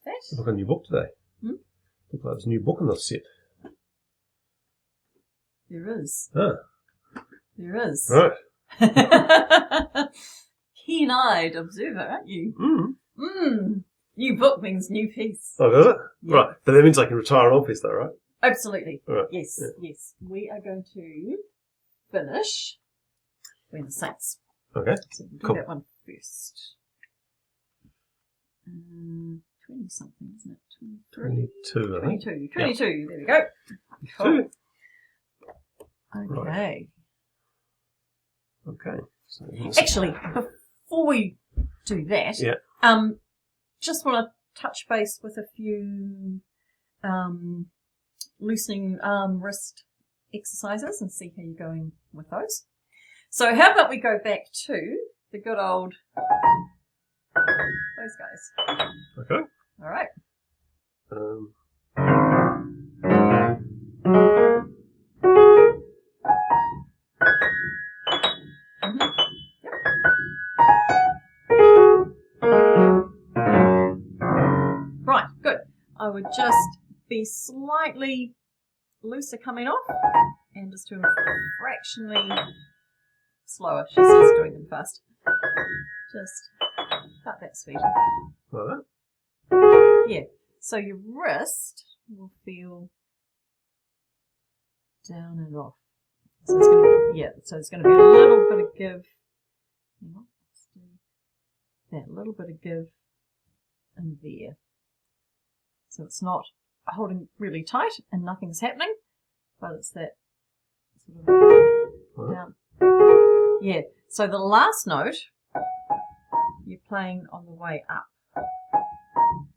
that. Look at a new book today. Hmm? Look like there's a new book in the set. There is. Ah. There is. Right. Keen-eyed observer, aren't you? Mm. New book means new piece. Oh, does it? Yeah. Right. But that means I can retire an old piece though, right? Absolutely. Right. Yes, Yeah. yes. We are going to finish When the Saints. Okay. So we'll do Cool. that one first. 20-something, isn't it? 23? 22, I think. 22. 22. There we go. Cool. 22. Okay. Okay. So Actually, before we do that, yeah. Just want to touch base with a few loosening wrist exercises and see how you're going with those. So how about we go back to the good old those guys. Okay. All right. Right, good. I would just be slightly looser coming off and just do them fractionally slower. She says doing them fast. Just about that speed. Like that? Yeah. So your wrist will feel down and off. So it's going to be a little bit of give. Hang on, let's do that little bit of give in there. So it's not holding really tight and nothing's happening, but it's that sort of down. Yeah. So the last note you're playing on the way up,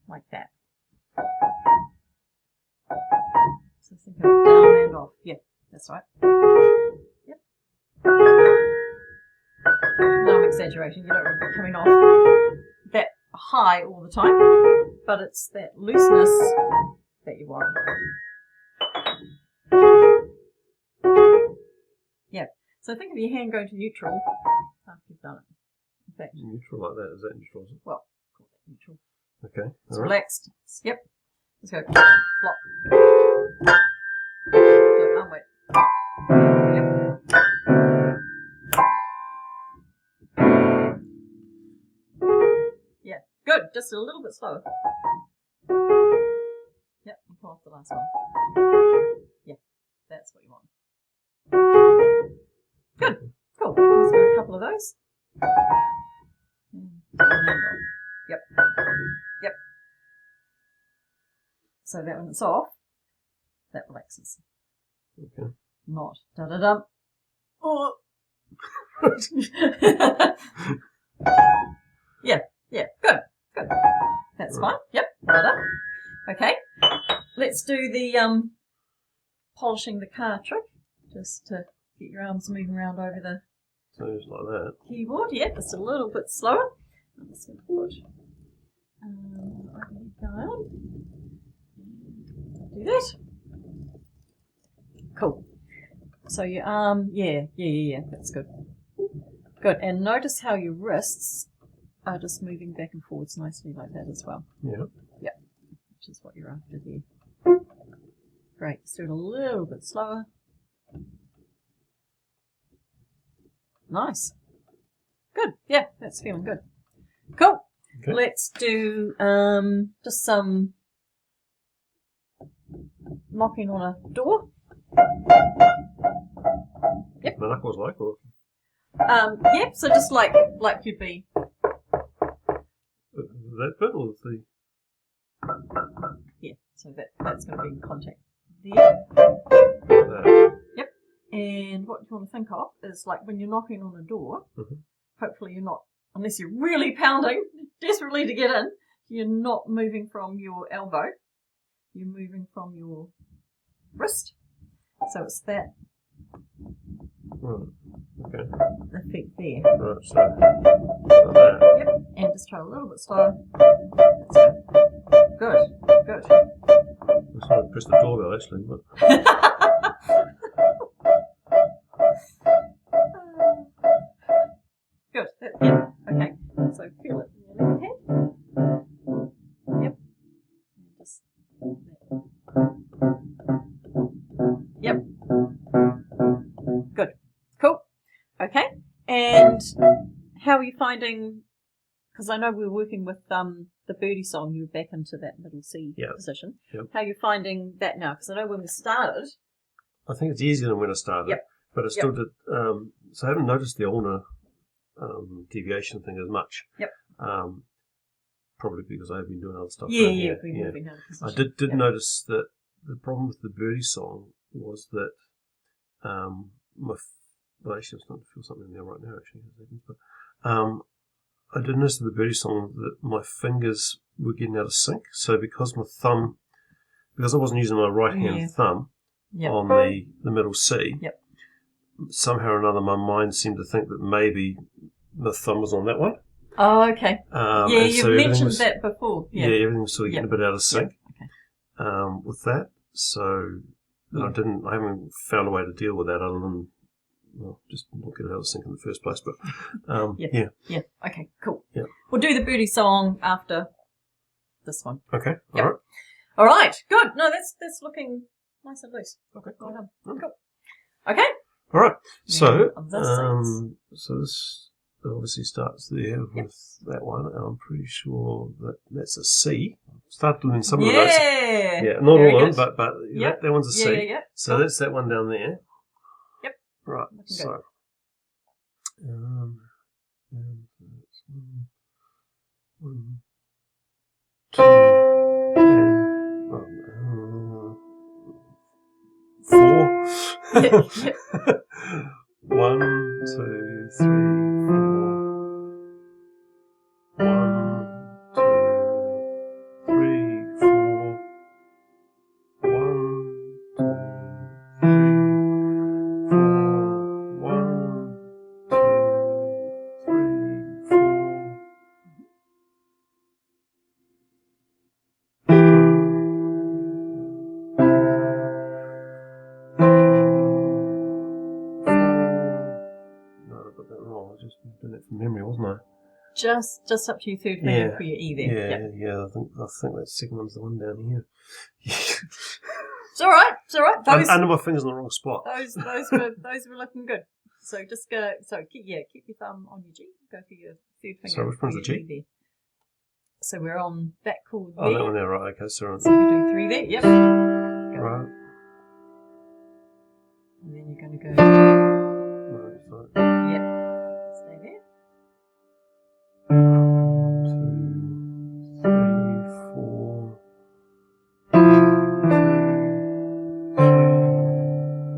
like that. So think of down and off. Yeah, that's right. Yep. No, I'm exaggerating. You don't want it coming off that high all the time, but it's that looseness that you want. Yeah. So think of your hand going to neutral after you've done it. In fact, Neutral like that. Is that neutral? Is it? well, call that neutral. Okay. It's All right. relaxed. Yep. Let's go. Flop. So arm weight. Yep. Yeah. Good. Just a little bit slower. Yep. And come off the last one. Yeah. That's what you want. Good. Cool. Let's do a couple of those. Yep. Yep. So that when it's off, that relaxes. Okay. Not da-da-dum. Oh. Yeah. Good. That's fine. Yep. Da-da. Okay. Let's do the polishing the car trick, just to get your arms moving around over the So just like that. keyboard. Yeah, just a little bit slower. I'm just going to put overhead guy on. Do that. Cool. So your arm, yeah, that's good. Good, and notice how your wrists are just moving back and forwards nicely like that as well. Yeah. Yep, which is what you're after there. Great, let's do it a little bit slower. Nice. Good, yeah, that's feeling good. Cool. Okay. Let's do just some knocking on a door. Yep. My knuckles like, or Yep, so just like you'd be. that bit, or the Yeah, so that's going to be in contact there. Yep. And what you want to think of is like when you're knocking on a door, hopefully you're not, unless you're really pounding desperately to get in, you're not moving from your elbow. You're moving from your wrist. So it's that Okay. effect there. Right, so like that. Yep. And just try a little bit slower. That's good. Good. I'm just going to press the doorbell actually, but Good. Yeah. Okay. So feel it in your left hand. Yep. And how are you finding? Because I know we were working with the Birdie song. You were back into that middle C position. Yep. How are you finding that now? Because I know when we started. I think it's easier than when I started. Yep. But I still did. So I haven't noticed the ulnar deviation thing as much. Yep. Probably because I've been doing other stuff. Yeah. I did notice that the problem with the Birdie song was that well, actually, I'm starting to feel something in there right now. Actually, but I did notice in the Birdie song that my fingers were getting out of sync. So because I wasn't using my right hand thumb on the middle C. Yep. Somehow or another, my mind seemed to think that maybe the thumb was on that one. Oh, okay. You've so mentioned that before. Yeah, everything was sort of getting a bit out of sync with that. So I haven't found a way to deal with that other than just not get it out of sync in the first place. But Yeah. Okay. Cool. Yeah. We'll do the Birdie song after this one. Okay. Yep. All right. All right. Good. No, that's looking nice and loose. Okay. Well done. Mm. Cool. Okay. All right. So, so this obviously starts there with that one, and I'm pretty sure that's a C. Start doing some of those. Yeah, not all of them, but that one's a C. Yeah. So that's that one down there. Yep. Right. Looking So, and that's one, two, and 4. Yep. 1, 2, 3, 4. 1, 2, 3, 4. 1, 2, 3, 4. 1, 2, 3, 4. Just doing it from memory, wasn't I? Just up to your third finger for your E there. Yeah. I think that second one's the one down here. It's all right. Under my fingers in the wrong spot. Those were looking good. So just go. So keep your thumb on your G. Go for your third finger. So which one's the G? E there. So we're on that chord there. Oh, that one there, right? Okay, so you can do 3 there. Yep. Go. Right. And then you're going to go. No, sorry. Yep. Stay there. 2, 3, 4.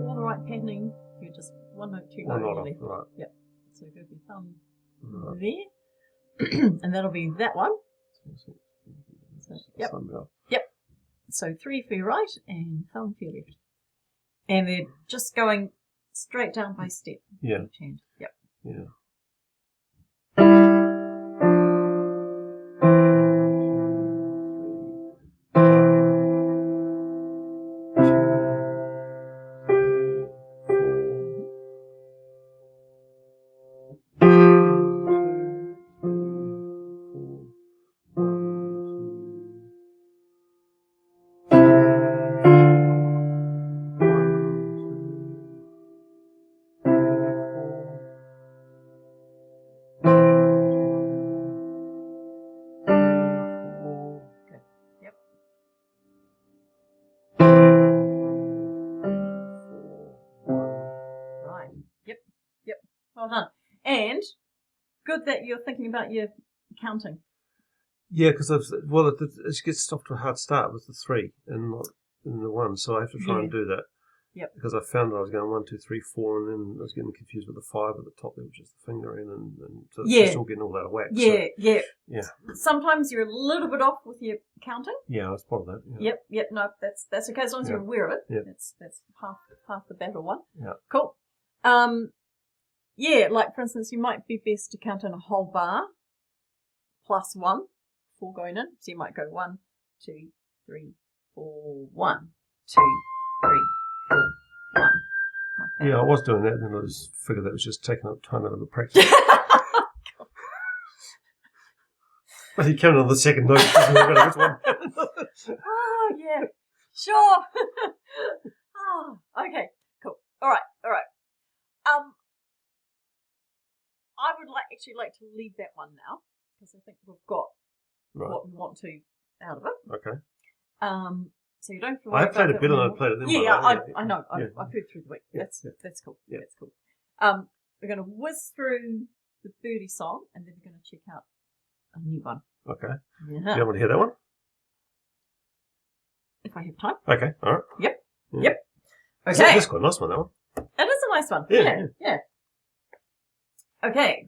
All the right patterning. You're just 1 note, 2 One note note left. right. Yep. So go for your thumb there. And that'll be that one. So, yep. So 3 for your right and thumb for your left. And they're just going straight down by step. Yeah. Each hand. Yep. Yeah. Well done. And good that you're thinking about your counting. Yeah, because it gets off to a hard start with the 3 and not in the 1, so I have to try and do that. Yep. Because I found that I was going 1, 2, 3, 4, and then I was getting confused with the 5 at the top there, which is the fingering, and so it's just all getting all out of whack. Yeah. Sometimes you're a little bit off with your counting. Yeah, I was part of that. Yeah. Yep. No, that's okay as long as you're aware of it. Yeah. That's half the battle one. Yeah. Cool. Yeah, like for instance, you might be best to count in a whole bar plus 1 before going in. So you might go 1, 2, 3, 4, 1, 2, 3, 4, 1. Like Yeah, I was doing that, and then I just figured that was just taking up time out of the practice. But he counted on the second note. Doesn't matter which one. Oh, yeah. Sure. Okay, cool. All right. I would actually like to leave that one now because I think we've got what we want to out of it. Okay. So you don't have to I worry have played about a bit and I played it then. Yeah, by the way. I know. Yeah. I've heard through the week. Yeah, That's cool. Yeah. That's cool. We're going to whiz through the Birdie song and then we're going to check out a new one. Okay. Yeah. Do you want to hear that one? If I have time. Okay. All right. Yep. Yeah. Yep. Okay. That's quite a nice one, that one. It is a nice one. Yeah. Okay.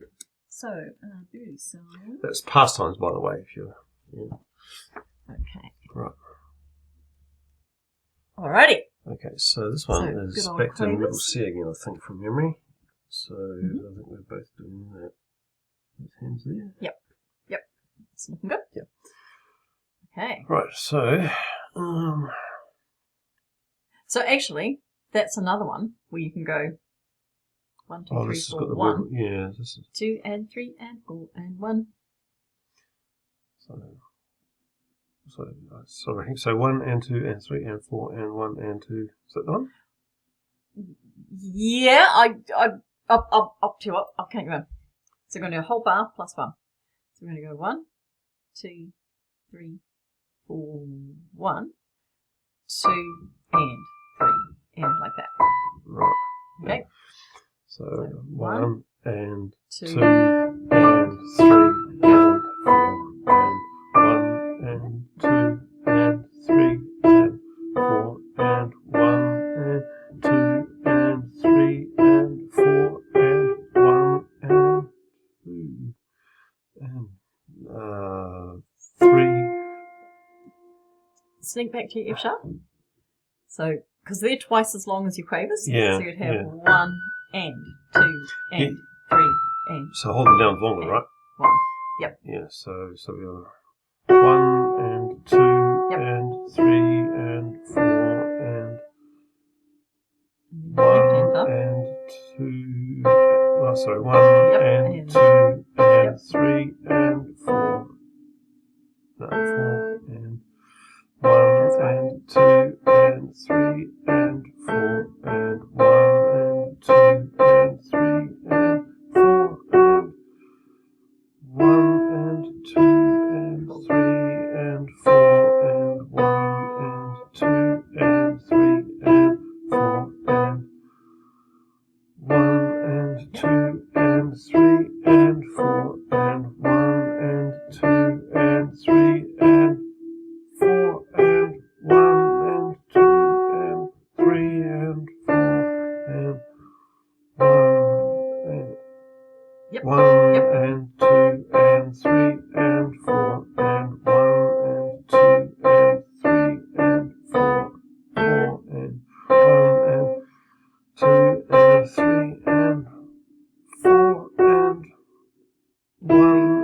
So, Birdie song. That's pastimes, by the way, if you're... Yeah. Okay. Right. Alrighty. Okay, so this one is back to Quavers. middle C again, I think, from memory. So I think we're both doing that. Those hands there. Yep. It's looking good. Yep. Okay. Right, so... So actually, that's another one where you can go 1, 2, 3, this has 4, got the 1, yeah, this is... 2 and 3 and 4 and 1. So 1 and 2 and 3 and 4 and 1 and 2. Is that the one? Yeah, up to up. I can't go. So we're going to do a whole bar plus 1. So we're going to go 1, 2, 3, 4, 1, 2 and 3 and like that. Right. Okay. Yeah. So 1 and 2 and 3 and 4 and 1 and 2 and 3 and 4 and 1 and 2 and 3 and 4 and 1 and 2 and 3. Sneak back to your F sharp. So, because they're twice as long as your quavers. Yeah. So you'd have 1 and 2 and 3 and So hold them down longer, right? 1. Yep. Yeah. So we are 1 and 2 and 3 and 4 and 1 and 2. Oh, sorry, 1 and 2 and 3 and 4. No, 4 and 1 and 2 and 3 and 4 and 1 and 2 and 3 and 4 and 1 and 2 and 3 and 4 and 1 and 2 and 3 and 4 and 1 and 2 and 3 and 4 and 1 and 2 and 3 and 4 and 1 and 2 and 3 and 4 and 1 and 1 and 2 and 3 and 4 and 1 and 2 and 3 and 4 and 1 and 2 and 3 and 4 and 1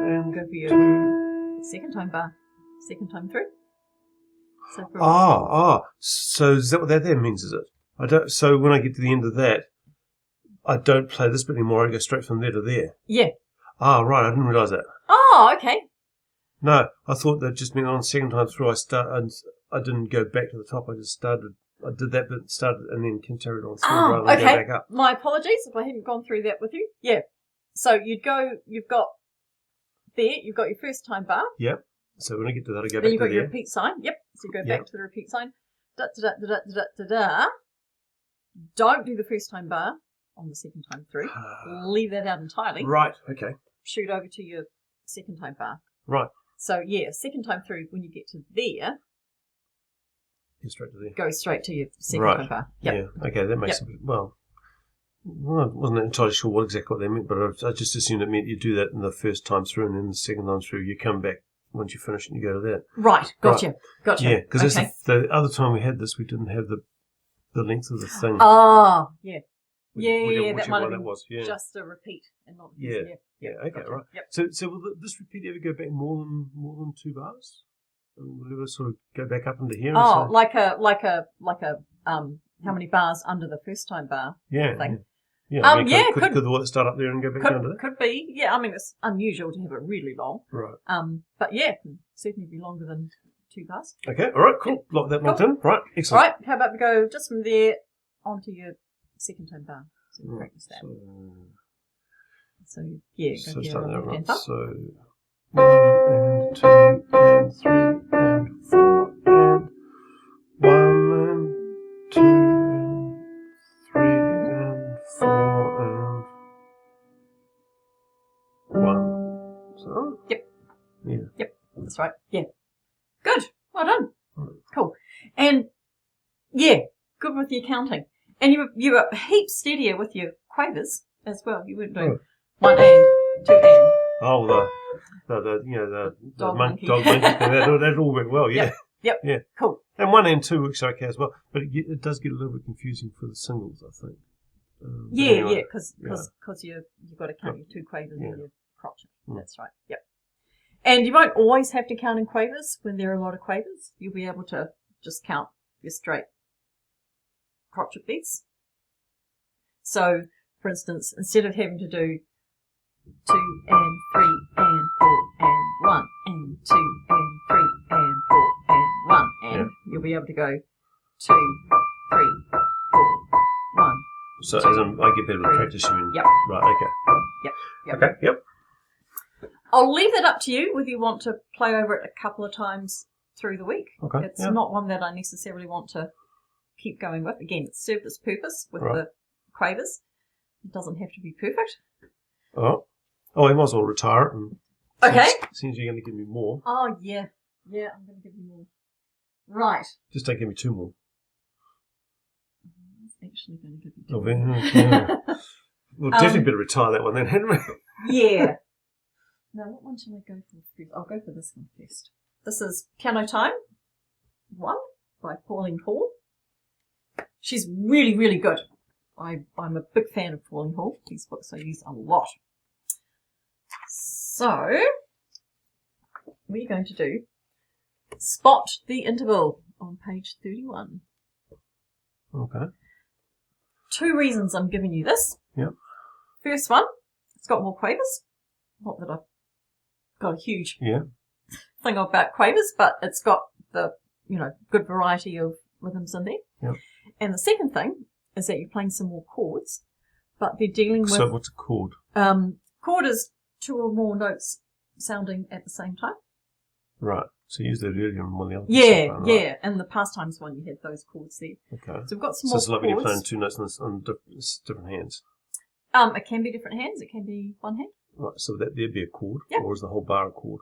and Go for your 2. second time bar. Second time through. So for So is that what that there means, is it? I don't. So when I get to the end of that, I don't play this bit anymore. I go straight from there to there. Yeah. Right. I didn't realise that. Oh, okay. No, I thought that just meant on the second time through I didn't go back to the top. I just started. I did that bit, started, and then carried on through rather than okay. go back up. My apologies if I hadn't gone through that with you. Yeah. So you've got your first time bar. Yep. So when I get to that, I go Then back you've to got your there. repeat sign. Yep. So you go Yep. back to the repeat sign. Da da da da da da da. Don't do the first time bar on the second time through. Leave that out entirely. Right. Okay. Shoot over to your second time bar. Right. So yeah, second time through, when you get to there, Get straight to there. go straight to your second Right. time bar. Yep. Yeah. Okay. That makes it. Well, I wasn't entirely sure exactly what they meant, but I just assumed it meant you do that in the first time through, and then the second time through, you come back once you finish and you go to that. Right. Gotcha. Yeah, because Okay. the other time we had this, we didn't have the length of the thing. Oh, yeah. Whichever That might have one been it was. Yeah. just a repeat and not Yeah. yeah. Okay. Gotcha. Right. Yep. So will this repeat ever go back more than 2 bars? I mean, will it ever sort of go back up into here? Oh, and like a how many bars under the first time bar yeah. thing? Yeah. I mean, could could the water start up there and go back down to that? Could be. Yeah, I mean it's unusual to have it really long. Right. But yeah, it can certainly be longer than 2 bars. Okay. All right. Cool. Lock that locked in. Right. Excellent. All right. How about we go just from there onto your second time bar? So we practice that. So yeah, So go here start on there, the left-hand right? thumb. So 1 and 2 and 3 and 4 and 1 and 2 and 3 and 4 and 1. Is that right? Yep. Yeah. Yep, that's right. Yeah. Good. Well done. Right. Cool. And yeah, good with your counting. And you were heaps steadier with your quavers as well. You weren't doing 1 and 2 and. Oh, the Dog monkey. monkey. That all went well, yeah. Yep. Yeah. Cool. And 1 and 2 works okay as well, but it does get a little bit confusing for the singles, I think. Yeah, anyway, because you've got to count your 2 quavers Yeah. and your crotchet. Mm. That's right. Yep. And you won't always have to count in quavers when there are a lot of quavers. You'll be able to just count your straight crotchet beats. So, for instance, instead of having to do 2 and 3 and 4 and 1 and 2 and 3 and 4 and 1 and you'll be able to go 2, 3, 4, 1. So as I get better with practice, you mean? Yep. Right, okay. Yep. Okay, yep. I'll leave that up to you whether you want to play over it a couple of times through the week. Okay. It's not one that I necessarily want to keep going with. Again, it served its purpose with the quavers. It doesn't have to be perfect. Oh, I might as well retire it. And Okay. Seems you're going to give me more. Oh, yeah. Yeah, I'm going to give you more. Right. Just don't give me 2 more. I was actually going to give you 2 Oh, more. yeah. We'll definitely better retire that one then, hadn't we? Yeah. Now, what one shall I go for first? I'll go for this one first. This is Piano Time 1 by Pauline Hall. She's really, really good. I'm a big fan of Pauline Hall. These books I use a lot. So, we're going to do Spot the Interval on page 31. Okay. 2 reasons I'm giving you this. Yep. First one, it's got more quavers. Not that I've got a huge thing about quavers, but it's got the, good variety of rhythms in there. Yep. And the second thing is that you're playing some more chords, but they're dealing with... So what's a chord? Chord is 2 or more notes sounding at the same time. Right. So you used that earlier on one of the other Yeah, right? yeah. And the pastimes one, you had those chords there. Okay. So we've got some So more it's like when you're playing chords. 2 notes on different hands. It can be different hands. It can be one hand. Right. So there'd be a chord, Yep. or is the whole bar a chord?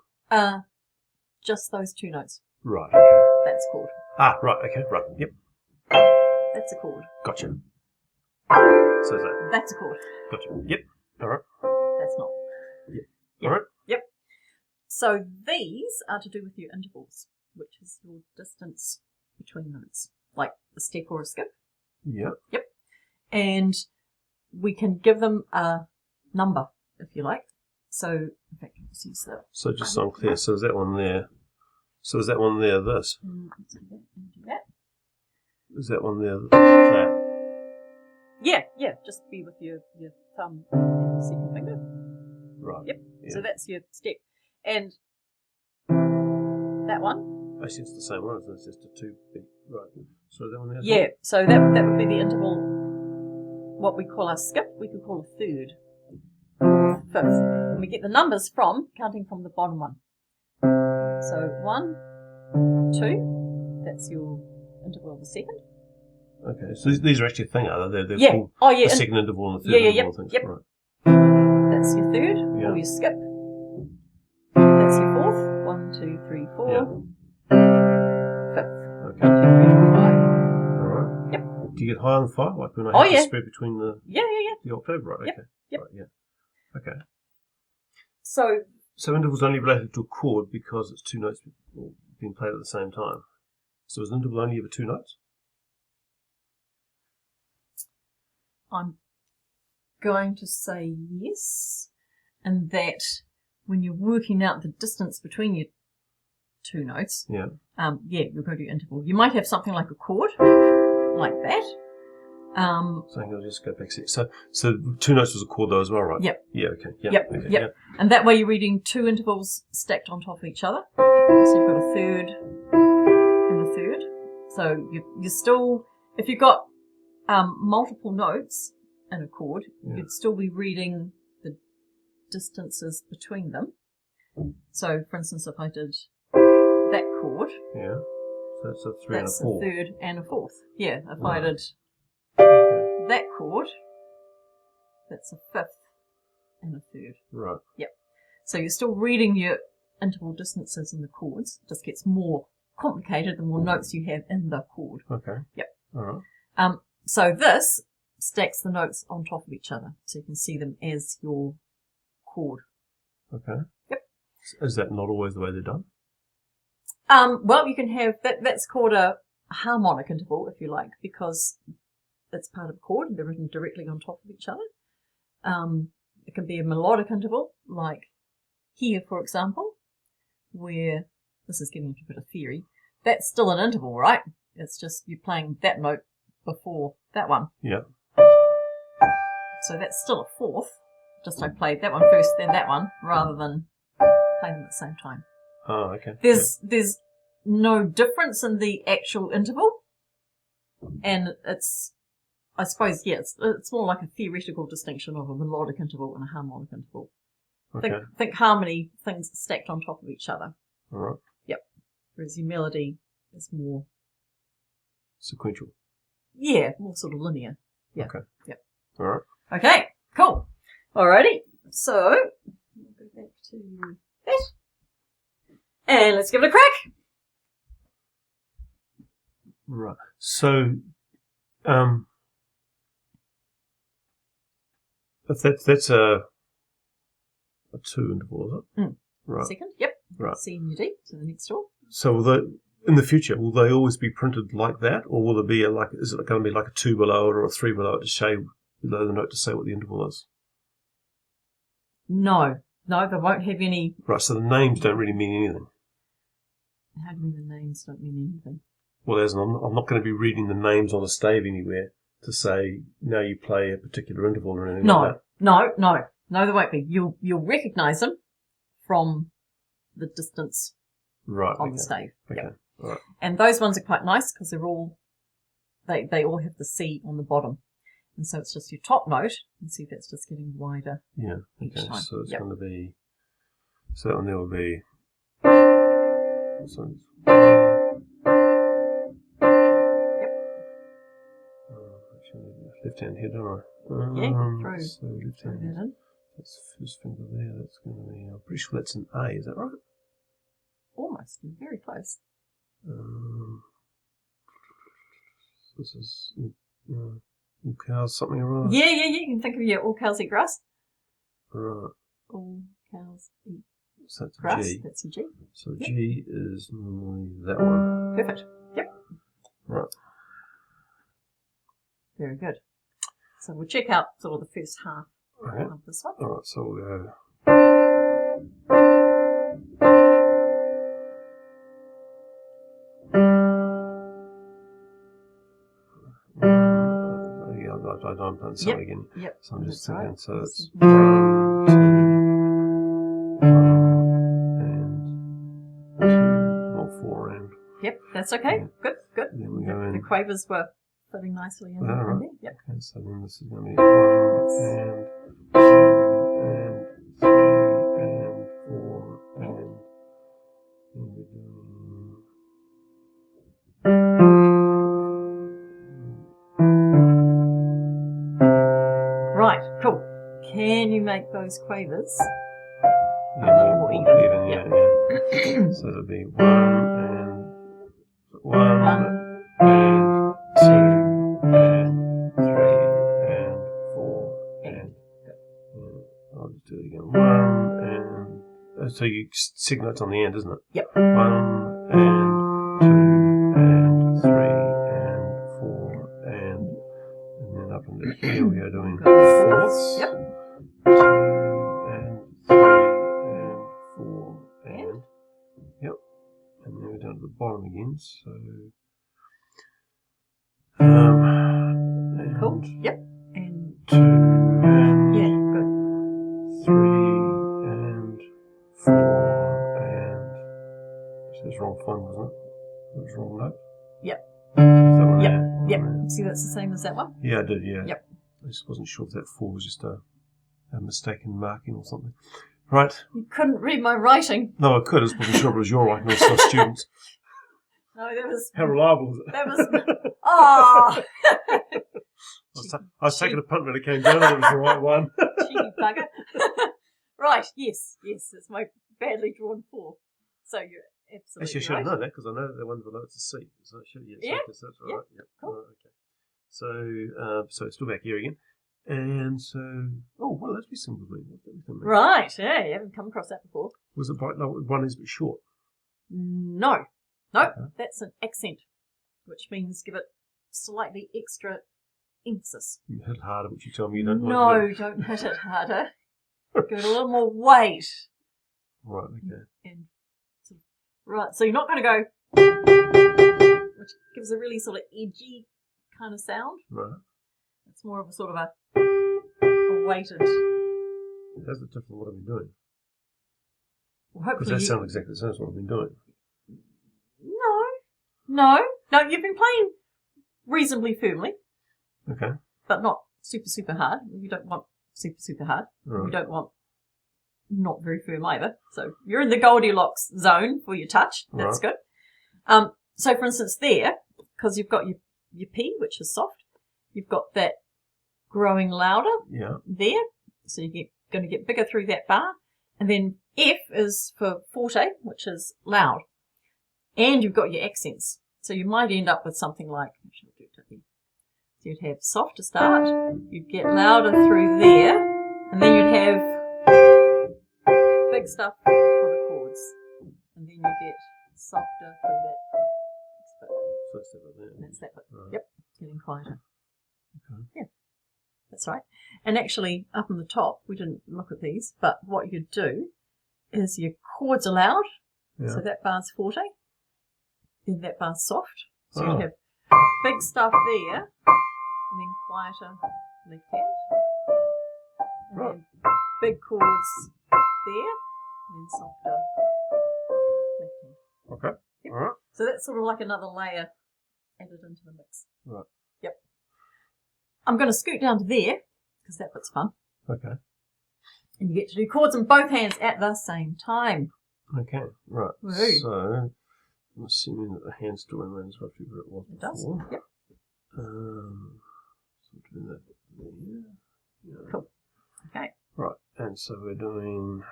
Just those 2 notes. Right. Okay. That's chord. Ah. Right. Okay. Right. Yep. That's a chord. Gotcha. So is that? That's a chord. Gotcha. Yep. All right. That's not. Yep. Yep. All right. Yep. So these are to do with your intervals, which is your distance between notes, like a step or a skip. Yep. Yep. And we can give them a number, if you like. So, in fact, let's use the... So just so I'm clear, so is that one there? So is that one there this? Let's do that and do that. Is that one there that? Yeah. Just be with your thumb and your second finger. Right. Yep. Yeah. So that's your step. And that one. Actually, it's the same one, isn't it? It's just a 2 beat. Right. So that one there? Yeah. So that would be the interval, what we call our skip, we could call a third. Fifth. And we get the numbers from counting from the bottom one. So 1, 2, that's your interval of the second. Okay, so these are actually a thing, are they? They're Yeah. called Oh, yeah. the second interval and the third interval and things. Yep. Right. That's your third, Yeah. or your skip. That's your fourth. 1, 2, 3, 4. Yeah. Fifth. Okay. 1, 2, 3, 4, 5. All right. Yep. Do you get higher than 5? Like when I Oh, have yeah. the spread between Yeah. the octave? Right, Yep. okay. Yep. Right, yeah. Okay. So interval's only related to a chord because it's 2 notes being played at the same time. So is an interval only ever 2 notes? I'm going to say yes, and that when you're working out the distance between your 2 notes, Yeah. you're going to do interval. You might have something like a chord, like that. So I'll just go back. So 2 notes was a chord though as well, right? Yep. Yeah, okay. Yep. Yep. Okay, Yep. And that way you're reading 2 intervals stacked on top of each other. So you've got a third and a third. So you're still, if you've got multiple notes in a chord, Yeah. you'd still be reading the distances between them. So, for instance, if I did that chord, Yeah. So it's a 3 that's and a 4. a third and a fourth. Yeah, if I Right. did Okay. that chord, that's a fifth and a third. Right. Yep. So you're still reading your interval distances in the chords. It just gets more complicated the more notes you have in the chord. Okay. Yep. All right. So this stacks the notes on top of each other, so you can see them as your chord. Okay. Yep. Is that not always the way they're done? Well, you can have that. That's called a harmonic interval, if you like, because it's part of a chord and they're written directly on top of each other. It can be a melodic interval, like here, for example, where this is getting into a bit of theory. That's still an interval, right? It's just you're playing that note before that one. Yeah. So that's still a fourth. Just I played that one first, then that one, rather than play them at the same time. Oh, okay. There's no difference in the actual interval, and it's, I suppose, yeah, it's more like a theoretical distinction of a melodic interval and a harmonic interval. Okay. Think harmony, things stacked on top of each other. All right. Yep. Whereas your melody is more, Sequential. yeah, more sort of linear. Yeah. Okay. Yep. All right. Okay, cool. Alrighty, so we'll go back to that. And let's give it a crack. Right. So, if that's a 2 interval, is it? Mm. Right. Second, yep. Right. C and D, so the next door. So in the future, will they always be printed like that, or will there be is it going to be like a 2 below it or a 3 below it to say below the note to say what the interval is? No, they won't have any. Right. So the names don't really mean anything. How do you mean the names don't mean anything? Well, I'm not going to be reading the names on a stave anywhere to say now you play a particular interval or anything like that. No, there won't be. You'll recognise them from the distance on the stave. Okay. Yep. All right. And those ones are quite nice because they're all they all have the C on the bottom, and so it's just your top note. You see that's just getting wider. Yeah. Each Okay. time. So it's Yep. going to be. So that one there will be. So actually, left hand here, don't I? Yeah, So left throw that hand. in. That's first finger there. That's going to be. I'm pretty sure that's an A. Is that right? Almost. You're very close. This is all cows something or other. Yeah. You can think of your all cows eat grass. Right. All cows eat So that's grass. G. That's your G. So Yep. G is normally that one. Perfect. Yep. Right. Very good. So we'll check out sort of the first half Okay. of this one. All right. So we'll go. I don't understand again. Yep. So I'm just That's thinking. right. So it's 1, 2, 1 and 2, or 4 and. Yep, that's okay. Yeah. Good. Then we go in. The quavers were fitting nicely in, Right. in there. Yep. Okay, so then this is going to be 1 and 2 and 3 and 4 and then we're doing. Right, cool. Can you make those quavers a Yeah, little more even? yeah. So it'll be 1 and 2 and 3 and 4 and. I'll just do it again. 1 and. So you sig notes on the end, isn't it? Yep. 1 and 2 and 3 and 4 and then up into here we are doing fourths. Yep. 2 and 3 and 4 and. Yep. And then we're down to the bottom again. So. Cool. Yep. And 2 and. yeah, good. 3 and 4 and. Actually, that's wrong font, wasn't it? That was wrong note. Yep. Is that one Yep. there? Yep. Right. See, that's the same as that one. Yeah, I did. Yeah. Yep. I just wasn't sure if that 4 was just a a mistaken marking or something. Right. You couldn't read my writing. No, I could. I was probably sure it was your writing. It's not students. No, that was... How reliable is it? That was... Oh! I was taking a punt when it came down and it was the right one. Cheeky bugger. Right, yes, it's my badly drawn 4. So you're absolutely Actually, I should right. have known that because I know that the one below it's a C. So I should, Yeah. That's right. Yeah. Yeah. Cool. Right, okay. So it's still back here again. And so, what do those be symbols mean? What do they mean? Right, yeah, you haven't come across that before. Was it like one is a bit short? No, Okay. that's an accent, which means give it slightly extra emphasis. You hit it harder, which you tell me you don't No, want to do. don't hit it harder. Give it a little more weight. Right, okay. And right, so you're not going to go, which gives a really sort of edgy kind of sound. Right. It's more of a sort of a weighted. How's it different than what I've been doing? Well, Because hopefully that sounds exactly the same as what I've been doing. No, you've been playing reasonably firmly, Okay. but not super hard. You don't want super hard. Right. You don't want not very firm either. So you're in the Goldilocks zone for your touch. That's Right. good. So for instance there, because you've got your P, which is soft, you've got that growing louder Yeah. there. So you're going to get bigger through that bar. And then F is for forte, which is loud. And you've got your accents. So you might end up with something like, so you'd have soft to start, you'd get louder through there, and then you'd have big stuff for the chords. And then you get softer through that bit. So it's that bit there. That's that bit. Right. Yep, getting quieter. Okay. Yeah, that's right. And actually, up on the top, we didn't look at these, but what you'd do is your chords are loud, Yeah. so that bar's forte, then that bar's soft. So Oh. you'd have big stuff there, and then quieter left hand. And Right. then big chords there, and then softer left hand. Okay. Yep. All right. So that's sort of like another layer added into the mix. Right. Yep. I'm going to scoot down to there, because that bit's fun. Okay. And you get to do chords in both hands at the same time. Okay. Right. Woohoo. So I'm assuming that the hand still remains roughly where it was It does. before. Yep. So I'm doing that there. Yeah. Cool. Okay. Right. And so we're doing.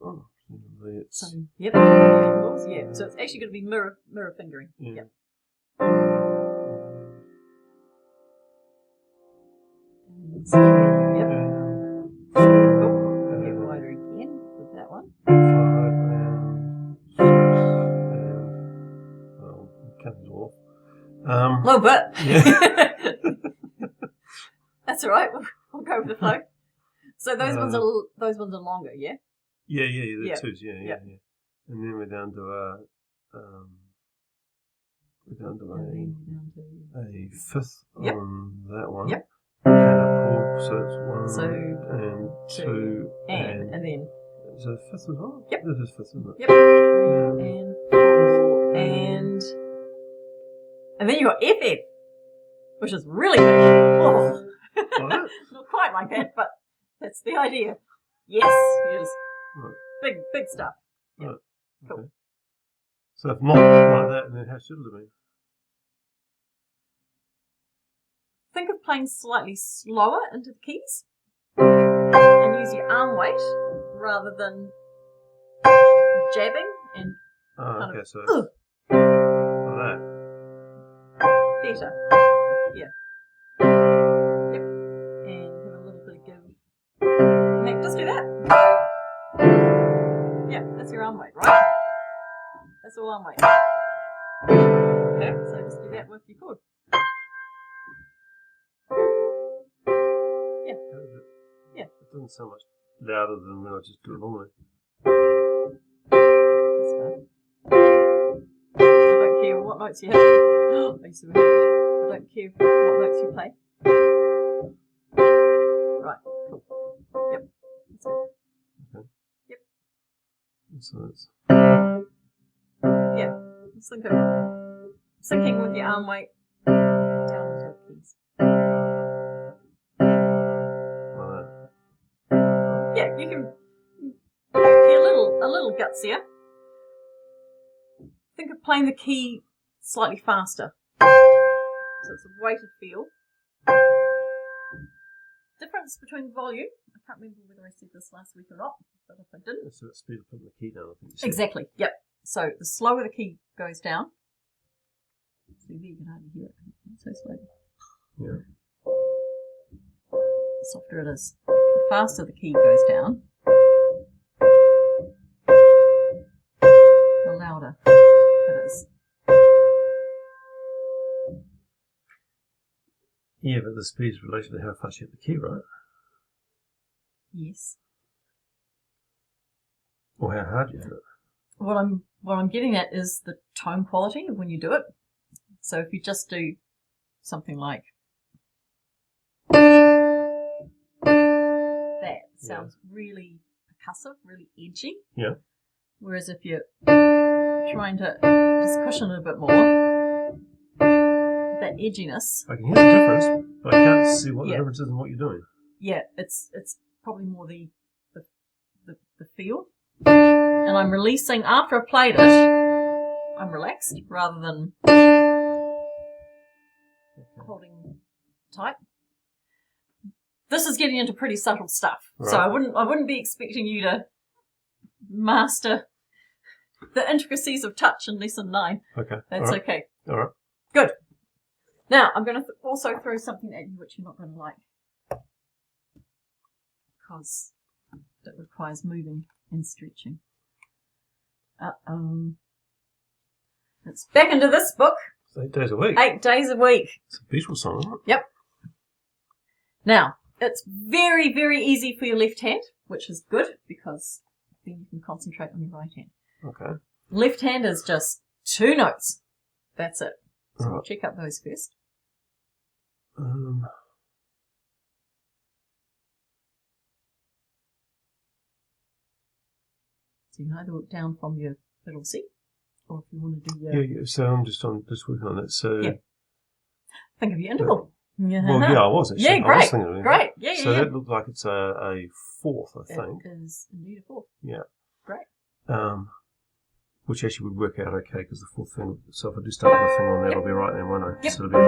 Oh, presumably it's. So, yep. Yeah. So it's actually going to be mirror fingering. Yeah. Yep. So, yep. Cool. Get wider again with that one. 5 and 6 and. Oh, I'm cutting it off. A little bit. Yeah. That's all right. We'll go with the flow. So those ones are longer, yeah. Yeah, the Yeah. twos, yeah. And then we're down to a And then down to a fifth Yep. on that one. Yep. And a chord, so it's 1 So, and 2 and then is it a fifth as well? Yep. It is fifth, isn't it? yep, 3 and 4 and then you got FF, which is really big. Oh. Right. Not quite like that, but that's the idea. Yes, yes. Right. Big stuff. Yep. Right. Cool. Okay. So if not like that, then how should it have been? Think of playing slightly slower into the keys and use your arm weight rather than jabbing and Oh, kind okay, of so it's like that. better. Yeah. Yep. And have a little bit of give. Now, just do that. Yeah, that's your arm weight, right? That's all arm weight. Okay, so just do that with your chord. Yeah. How did it? Yeah. It doesn't sound much louder than when I just do it normally. That's fine. I don't care what notes you hit. I used to hit it. I don't care what notes you play. Right, cool. Yep. That's good. Okay. Yep. And so it's Yeah. Just think of sinking with your arm weight down into the keys. like that. you can be a little gutsier. Think of playing the key slightly faster. So it's a weighted feel. Difference between volume. I can't remember whether I said this last week or not, but if I didn't. So it's speed of putting the key down, I think you said. Exactly, yep. So the slower the key goes down, see there you can hardly hear it, so slowly. Yeah. The softer it is. The faster the key goes down, the louder it is. Yeah, but the speed is related to how fast you hit the key, right? Yes. Or how hard you hit it. What I'm getting at is the tone quality of when you do it. So if you just do something like that, it sounds really percussive, really edgy. Yeah. Whereas if you're trying to just cushion it a bit more, that edginess. I can hear the difference, but I can't see what the difference is in what you're doing. Yeah, it's probably more the feel. And I'm releasing, after I've played it, I'm relaxed rather than holding tight. This is getting into pretty subtle stuff. Right. So I wouldn't be expecting you to master the intricacies of touch in lesson 9. Okay. That's okay. All right. Good. Now, I'm going to also throw something at you which you're not going to like, because it requires moving and stretching. It's back into this book. It's 8 days a week. 8 days a week. It's a beautiful song, isn't it? Yep. Now, it's very, very easy for your left hand, which is good, because then you can concentrate on your right hand. Okay. Left hand is just 2 notes. That's it. So right. We'll check out those first. So you can either work down from your little C, or if you want to do your... Yeah, so I'm just working on it. So think of your interval. Well, yeah, I was actually. Yeah, great. Great. Yeah, so that looked like it's a fourth, I think. It is indeed a fourth. Yeah. Great. Which actually would work out okay, because the fourth thing, so if I do start with a thing on that, it'll be right then, won't I? Yep. So it'll be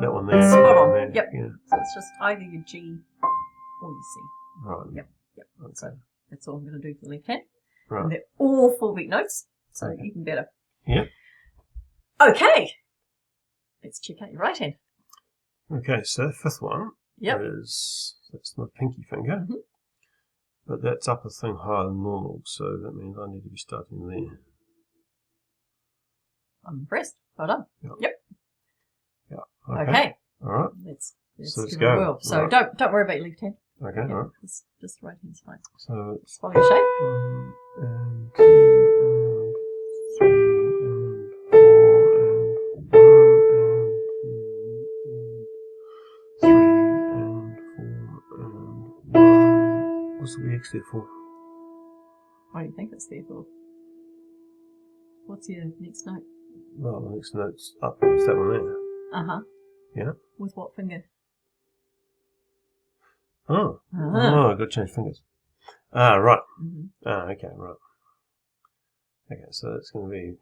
that one there. Spot on. There. Yep. Yeah. So it's just either your G or your C. Right. Yep. Okay. So that's all I'm going to do for the left hand. Right. And they're all 4-beat notes, so even better. Yeah. Okay. Let's check out your right hand. Okay, so the fifth one that's my pinky finger, but that's up a thing higher than normal, so that means I need to be starting there. I'm impressed. Well done. Yep. Yeah. Okay. All right. Let's so let's give go. it a whirl. So right. don't worry about your left hand. Okay. All right. Just right hand's fine. So it's follow your shape. 1 and 2 and 3 and 4 and 1 and 2 and 3 and 4 and 1. What's the WX there for? What do you think it's there for? What's your next note? Well, the next note's up. It's that one there. Uh-huh. Yeah. With what finger? Oh. Oh, I've got to change fingers. Ah, right. Ah, okay, right. Okay, so that's going to be...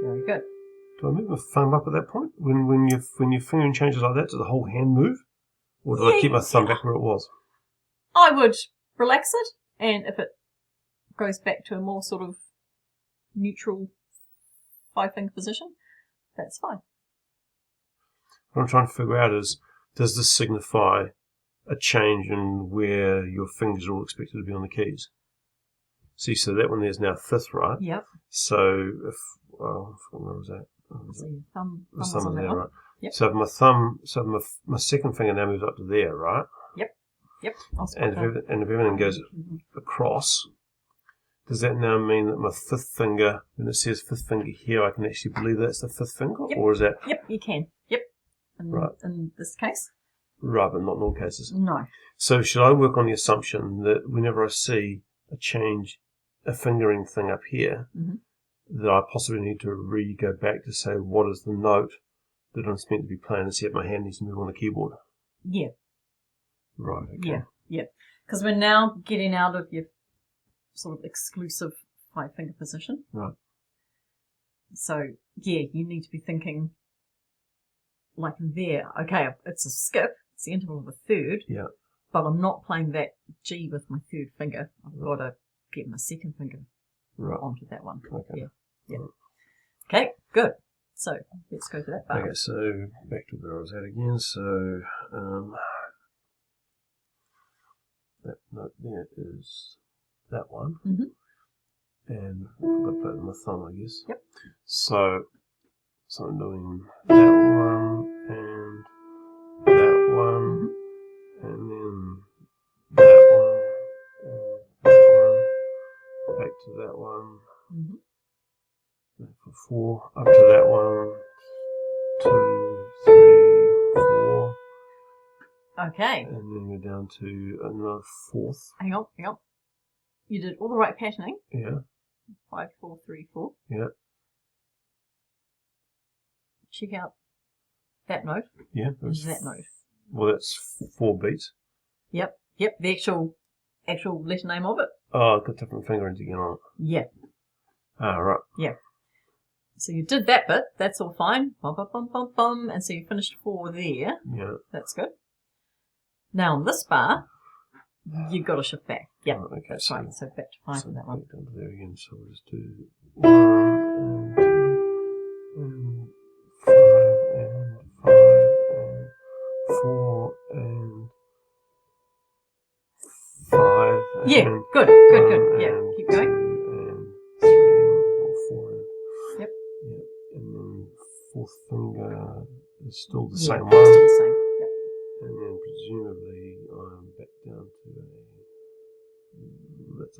Very good. Do I move my thumb up at that point? When your fingering changes like that, does the whole hand move? Or do I keep my thumb back where it was? I would relax it, and if it goes back to a more sort of neutral 5-finger position, that's fine. What I'm trying to figure out is, does this signify a change in where your fingers are all expected to be on the keys? See, so that one there's now 5th, right? Yep. So if, where was that? So your thumb the is on that there, one. right? Yep. So if my thumb, my second finger now moves up to there, right? Yep. And if everything goes across, does that now mean that my 5th finger, when it says 5th finger here, I can actually believe that's the 5th finger? Yep. Or is that... Yep, you can. Yep. Right. In this case? Right, but not in all cases. No. So should I work on the assumption that whenever I see a change, a fingering thing up here, that I possibly need to go back to say what is the note that I'm meant to be playing and see if my hand needs to move on the keyboard? Yeah. Right. Okay. Yeah. Yeah. Because we're now getting out of your sort of exclusive 5-finger position. Right. So, yeah, you need to be thinking like there, okay, it's a skip, it's the interval of a third, Yeah. but I'm not playing that G with my third finger. I've got to get my second finger onto that one. Okay. Yeah. Yeah. Right. Okay, good. So let's go to that bar. Okay, so back to where I was at again. So that note there is that one. Mm-hmm. And I've got to play with my thumb, I guess. Yep. So I'm doing that one and that one, Mm-hmm. and then that one and that one, back to that one, Mm-hmm. back for 4, up to that one, 2, 3, 4. Okay. And then we're down to another 4th. Hang on. You did all the right patterning. Yeah. 5, 4, 3, 4. Yeah. Check out that note. Yeah. And that note. Well, that's 4 beats. Yep. The actual letter name of it. Oh, I've got different fingerings again on it. Yeah. Ah, right. Yeah. So you did that bit. That's all fine. Bum, bum, bum, bum, bum. And so you finished 4 there. Yeah. That's good. Now on this bar, you've got to shift back. Yeah, Right, okay, that's so, right. So back to 5 so on that one. back down to there again. So we'll just do 1 and 2 and 5 and 5 and 4 and 5. Yeah, and good. 1 Yeah, and keep going. 2 and 3 or 4 and Yep. And then 4th finger is still the Yeah, same one. still the same. Yep. And then presumably I'm back down to that's a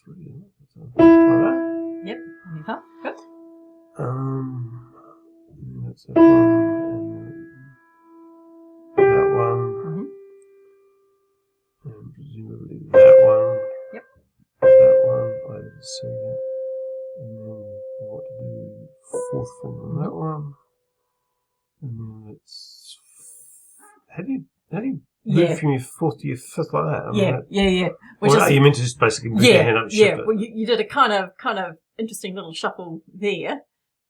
3, isn't it? That's like that. Yep. And good. And then that's that one, and then that one, Mm-hmm. and presumably that one. Yep. That one, I didn't see it. And then we want to do 4th finger on that one. And then it's how do you move from your 4th to your 5th like that? I mean, Yeah. Which is, you meant to just basically move your hand up and shift it. Well, you did a kind of interesting little shuffle there,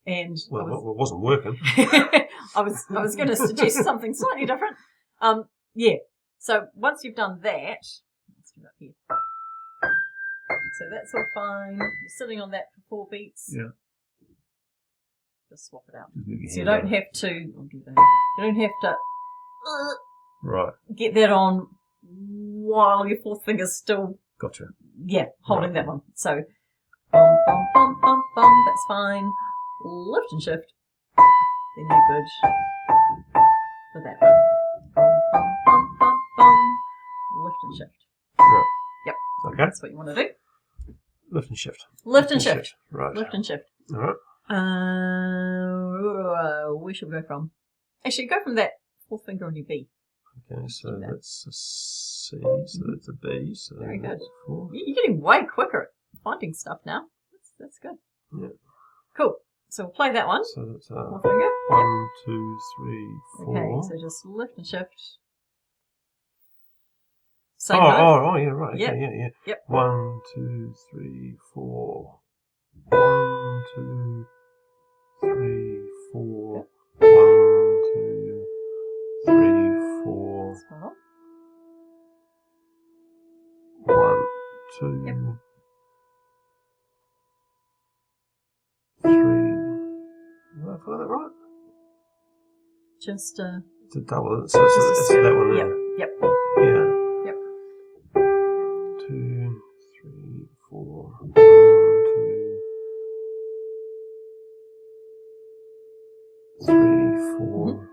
and it wasn't working. I was going to suggest something slightly different. Yeah. So once you've done that, let's do it up here. So that's all fine. You're sitting on that for 4 beats. Yeah. Just swap it out. So you don't have to. You don't have to. Right. Get that on while your 4th finger's still. Gotcha. Yeah, holding that one. So, bum, bum, bum, bum, bum. That's fine. Lift and shift. Then you're good for that one. Bum, bum, bum, bum, bum. Lift and shift. Right. Yep. Okay. That's what you want to do. Lift and shift. Lift and shift. Right. Lift and shift. All right. Where should we go from? Actually, go from that 4th finger on your B. Okay, so that's a C, so that's a B, so very good. That's 4. You're getting way quicker at finding stuff now. That's good. Yeah. Cool. So we'll play that one. So that's 4th finger. 1, 2, 3, 4. Okay, so just lift and shift. Same oh, note. yeah, right. Yep. Okay, yeah. Yep. 1, 2, 3, 4. 1, 2, 3, 4. Yep. 1, 2, 3, 4. Spot on. 1, 2, Yep. 3. Did I find that right? Just It's a double, so it's that one there. Yep. Yeah. Yep. 2, 3, 4. 1, 2, 3, 4. Mm-hmm.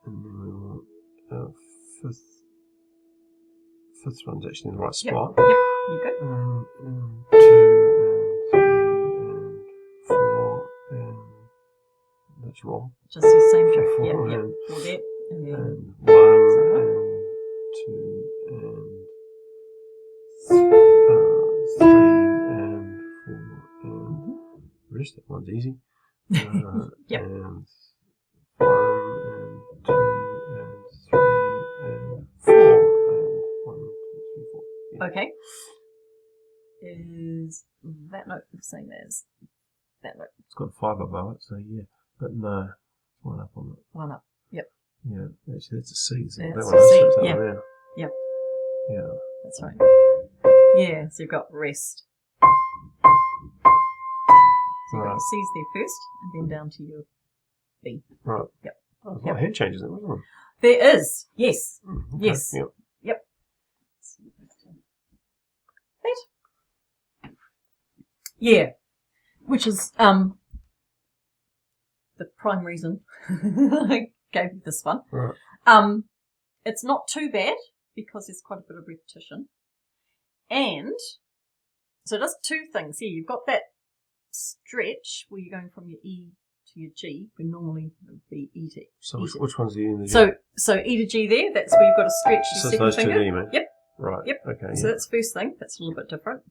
And then we want our 5th one's actually in the right spot. Yep. You good? 2 and 3 and 4 and that's wrong. Just the same trick. 4 Yep. and, 4 there. And then and 1 and 2 and 3 and 4 and the rest of that one's easy. Yep. And 1 and 2 and 3 and 4 and 1, 2, 3, 4. Yeah. Okay. Is that note the same as that note? It's got 5 above it, so yeah. But no, 1 up on it. 1 up. Yep. Yeah, actually that's a C. Isn't it? That's That a one C, is yeah. there. Yep. Yeah. That's right. Yeah, so you've got rest. So you've got Right. your C's there first, and then down to your B. Right. Yep. Oh, there's a lot of head changes there, wasn't There is, yes. there? Okay. Yes. Yep. Yep. That. Yeah, which is the prime reason I gave you this one. Right. It's not too bad because there's quite a bit of repetition. And so it does 2 things here. You've got that stretch where you're going from your E to your G, where normally it would be E to So E to. which one's the E and the G? So E to G there, that's where you've got to stretch your So it's second those finger. two there, you mean? Yep. Right. Yep. Okay. So that's the first thing. That's a little bit different.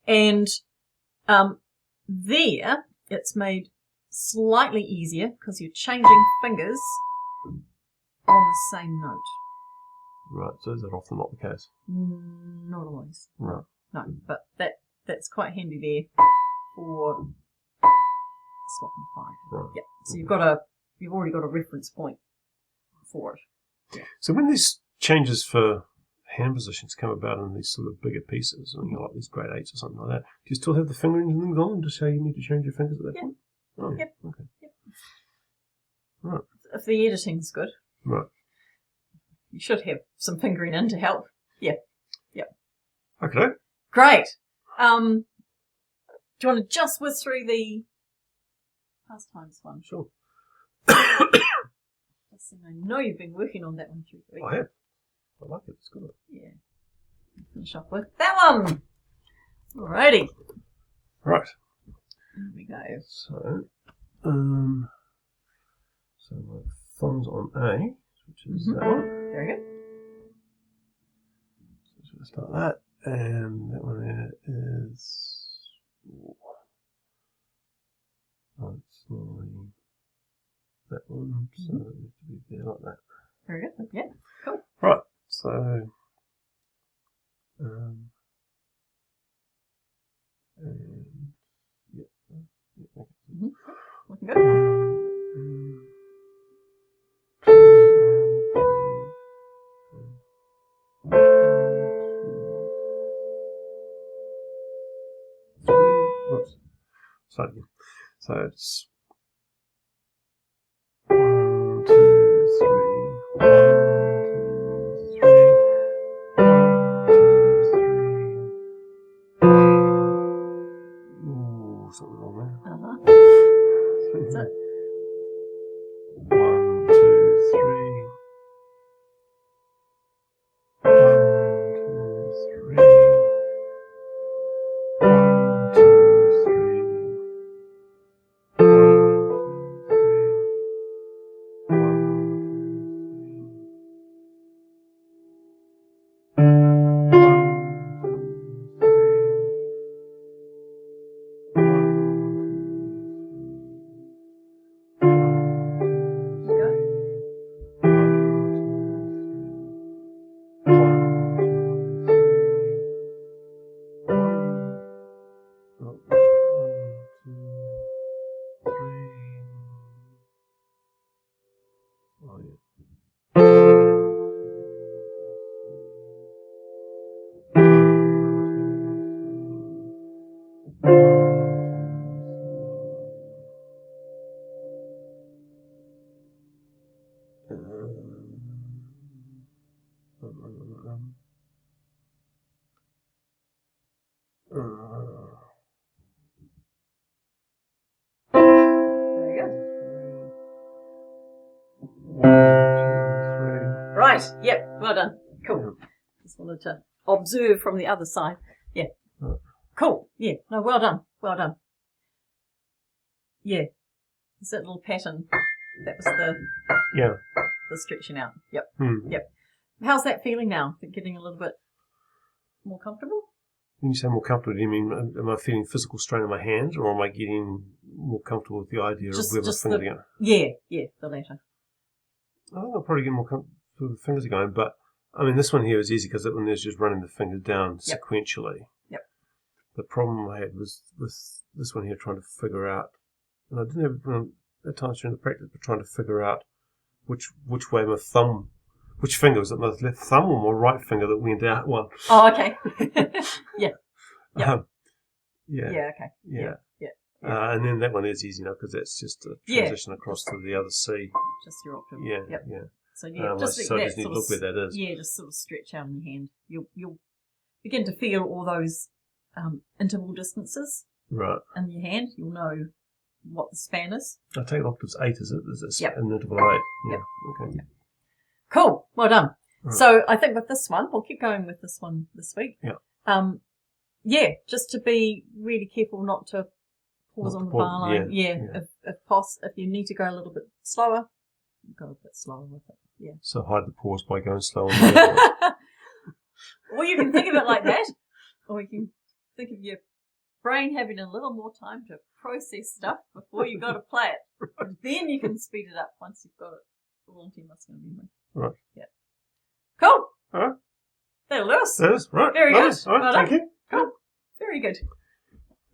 And there, it's made slightly easier because you're changing fingers on the same note. Right. So is that often not the case? Not always. Right. No, but that's quite handy there for swapping 5. Right. Yep. So you've already got a reference point for it. Yeah. So when these changes for hand positions come about in these sort of bigger pieces, and like these grade 8s or something like that, do you still have the fingerings and things on to say you need to change your fingers at that point? Oh, Yep. Okay. Yep. Right. If the editing's good, Right. you should have some fingering in to help. Yeah. Yep. Okay. Great. Do you want to just whiz through the pastimes one? Sure. I know you've been working on that one through the week. I have. I like it. It's good. Yeah. Finish off with that one. Alrighty. Right. There we go. So, so my thumb's on A, which is that one. Very good. So let's start that, and that one there is. Oh, it's normally that one, so it needs to be there like that. Very good. Yeah. Cool. Right. So, and yeah, okay. Looking good. Oops. Start again. So it's 1, 2, 3. 1, 2, 3. 1, 2, 3. Ooh, something wrong there. That's it. 1, 2, 3. 1, 2, 3. 1, 2, 3. 1, 2, 3. Very good. 1, 2, 3. Right. Yep. Well done. Cool. Just wanted to observe from the other side. Yeah. Right. Cool. Yeah. No, well done. Well done. Yeah. It's that little pattern. That was the stretching out. Yep. Yep. How's that feeling now? Is it getting a little bit more comfortable? When you say more comfortable, do you mean am I feeling physical strain in my hands, or am I getting more comfortable with the idea of where my fingers are going? Yeah, the latter. I think I'll probably get more comfortable with the fingers are going, but I mean, this one here is easy because that one there's just running the fingers down sequentially. Yep. The problem I had was with this one here trying to figure out, and I didn't have at times during the practice, but trying to figure out which way my thumb, which finger was it, my left thumb or my right finger that went out one. Oh, okay. Yeah. Yep. Yeah. Okay. Yeah. Yeah. And then that one is easy enough because that's just a transition across to the other C. Just your octave. Yeah. Yep. Yeah. So I just need to look where that is. Yeah, just sort of stretch out in your hand. You'll begin to feel all those interval distances in your hand. You'll know what the span is. I take octaves 8, is it? Is it an interval 8? Yeah. Yep. Okay. Yep. Cool. Well done. Right. So I think with this one, we'll keep going with this one this week. Yeah. Just to be really careful not to pause on the bar line. Yeah. If you need to go a little bit slower, go a bit slower with it. Yeah. So hide the pause by going slow. Or you can think of it like that, or you can think of your brain having a little more time to process stuff before you got to play it. And then you can speed it up once you've got it all into your muscular memory. Right. Yeah. Cool. All right. That'll do us. That is right. Very good. All right. Well Thank done. you. Cool. Very good.